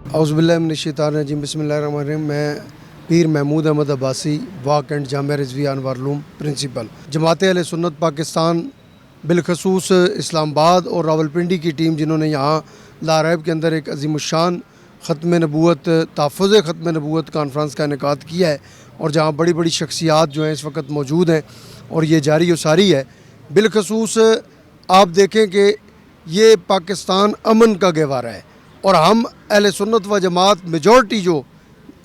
औज़ुबिल्लाहि मिनश्शैतानिर्रजीम बिस्मिल्लाहिर्रहमानिर्रहीम। मैं पीर महमूद अहमद अब्बासी वाक़ एंड जामिया रिज़विया अनवारुल प्रिंसिपल जमात अहले सुन्नत पाकिस्तान बिलखसूस इस्लामाबाद और रावलपिंडी की टीम, जिन्होंने यहाँ लारैब के अंदर एक अज़ीमुश्शान ख़त्म नबूवत तहफ़्फ़ुज़ ख़त्म नबूवत कॉन्फ्रेंस का इनेकाद किया है और जहाँ बड़ी बड़ी शख्सियात जो हैं इस वक्त मौजूद हैं और ये जारी व सारी है। बिलखसूस आप देखें कि ये पाकिस्तान अमन का गहवारा है और हम अहले सुन्नत व जमात मेजॉरिटी जो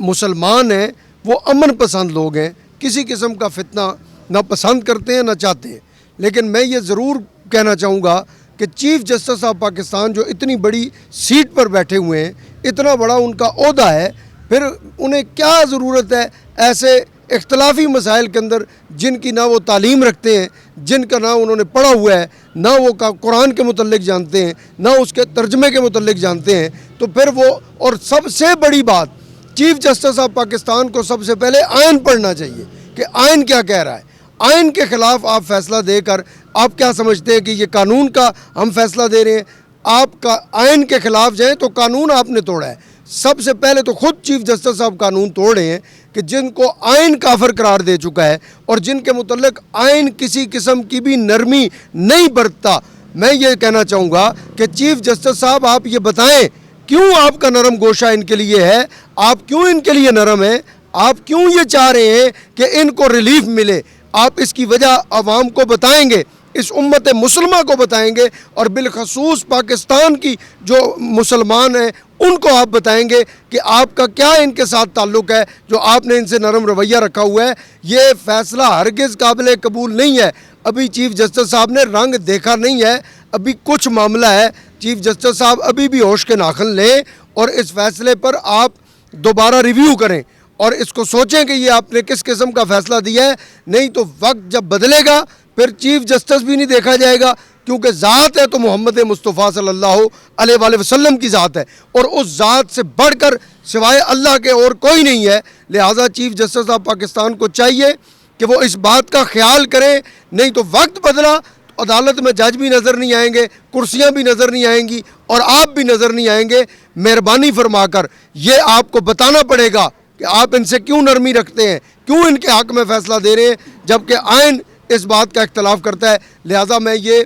मुसलमान हैं वो अमन पसंद लोग हैं, किसी किस्म का फितना ना पसंद करते हैं ना चाहते हैं। लेकिन मैं ये ज़रूर कहना चाहूँगा कि चीफ़ जस्टिस ऑफ पाकिस्तान जो इतनी बड़ी सीट पर बैठे हुए हैं, इतना बड़ा उनका ओहदा है, फिर उन्हें क्या ज़रूरत है ऐसे इख्तलाफी मसाइल के अंदर जिनकी ना वो तालीम रखते हैं, जिनका ना उन्होंने पढ़ा हुआ है, ना वो कुरान के मुतल्लिक जानते हैं, ना उसके तर्जमे के मुतल्लिक जानते हैं। तो फिर वो, और सबसे बड़ी बात, चीफ़ जस्टिस ऑफ पाकिस्तान को सबसे पहले आइन पढ़ना चाहिए कि आइन क्या कह रहा है। आइन के ख़िलाफ़ आप फ़ैसला देकर आप क्या समझते हैं कि ये कानून का हम फ़ैसला दे रहे हैं? आपका आइन के ख़िलाफ़ जाएँ तो कानून आपने तोड़ा है। सबसे पहले तो ख़ुद चीफ़ जस्टिस साहब कानून तोड़ रहे हैं कि जिनको आइन काफिर करार दे चुका है और जिनके मुतल्लिक आइन किसी किस्म की भी नरमी नहीं बरतता। मैं ये कहना चाहूँगा कि चीफ़ जस्टिस साहब आप ये बताएं क्यों आपका नरम गोशा इनके लिए है, आप क्यों इनके लिए नरम हैं, आप क्यों ये चाह रहे हैं कि इनको रिलीफ मिले। आप इसकी वजह आवाम को बताएंगे, इस उम्मत मुसलमा को बताएंगे और बिलखसूस पाकिस्तान की जो मुसलमान हैं उनको आप बताएंगे कि आपका क्या इनके साथ ताल्लुक़ है जो आपने इनसे नरम रवैया रखा हुआ है। ये फ़ैसला हरगिज़ काबिल कबूल नहीं है। अभी चीफ़ जस्टिस साहब ने रंग देखा नहीं है, अभी कुछ मामला है। चीफ़ जस्टिस साहब अभी भी होश के नाखन लें और इस फ़ैसले पर आप दोबारा रिव्यू करें और इसको सोचें कि ये आपने किस किस्म का फ़ैसला दिया है। नहीं तो वक्त जब बदलेगा फिर चीफ़ जस्टिस भी नहीं देखा जाएगा, क्योंकि ज़ात है तो मोहम्मद मुस्तफ़ा सल्लल्लाहु अलैहि वसल्लम की ज़ात है और उस ज़ात से बढ़कर सिवाय अल्लाह के और कोई नहीं है। लिहाजा चीफ़ जस्टिस ऑफ पाकिस्तान को चाहिए कि वो इस बात का ख्याल करें। नहीं तो वक्त बदला तो अदालत में जज भी नज़र नहीं आएंगे, कुर्सियाँ भी नज़र नहीं आएंगी और आप भी नज़र नहीं आएंगे। मेहरबानी फरमाकर ये आपको बताना पड़ेगा कि आप इनसे क्यों नरमी रखते हैं, क्यों इनके हक़ में फ़ैसला दे रहे हैं, जबकि आइन इस बात का इख्तलाफ करता है। लिहाजा मैं ये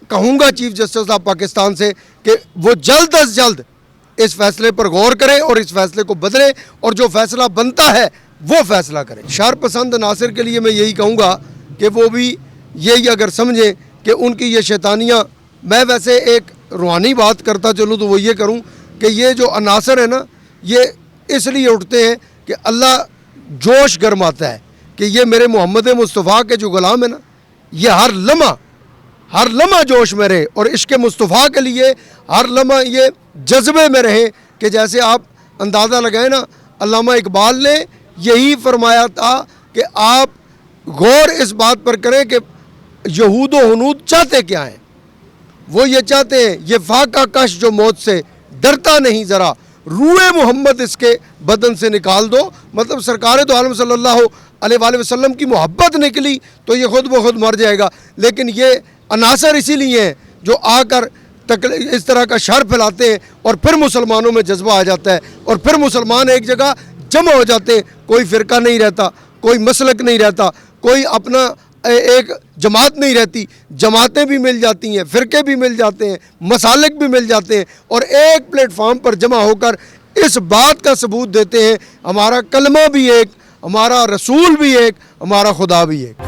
कहूँगा चीफ़ जस्टिस ऑफ पाकिस्तान से कि वो जल्द अज जल्द इस फ़ैसले पर गौर करें और इस फ़ैसले को बदलें और जो फ़ैसला बनता है वो फ़ैसला करें। शर पसंद नासिर के लिए मैं यही कहूँगा कि वो भी यही अगर समझें कि उनकी ये शैतानियाँ, मैं वैसे एक रूहानी बात करता चलूँ तो वो ये करूँ कि ये जो अनासर है ना, ये इसलिए उठते हैं कि अल्लाह जोश गरमाता है कि ये मेरे मोहम्मद मुस्तफ़ा के जो ग़ुलाम है ना, ये हर लम्हा जोश में रहे और इश्क़ मुस्तफ़ा के लिए हर लम्हा ये जज्बे में रहे कि जैसे आप अंदाज़ा लगाएं ना, अल्लामा इकबाल ने यही फरमाया था कि आप गौर इस बात पर करें कि यहूद व हनूद चाहते क्या हैं। वो ये चाहते हैं ये फाका कश जो मौत से डरता नहीं ज़रा, रूए मोहम्मद इसके बदन से निकाल दो। मतलब सरकार तो आलम सल्लल्लाहु अलैहि वसल्लम की मोहब्बत निकली तो ये खुद ब खुद मर जाएगा। लेकिन ये अनासर इसीलिए हैं जो आकर इस तरह का शर फैलाते हैं और फिर मुसलमानों में जज्बा आ जाता है और फिर मुसलमान एक जगह जमा हो जाते हैं। कोई फ़िरका नहीं रहता, कोई मसलक नहीं रहता, कोई अपना एक जमात नहीं रहती, जमातें भी मिल जाती हैं, फ़िरके भी मिल जाते हैं, मसालिक भी मिल जाते हैं और एक प्लेटफार्म पर जमा होकर इस बात का सबूत देते हैं हमारा कलमा भी एक, हमारा रसूल भी एक, हमारा खुदा भी एक।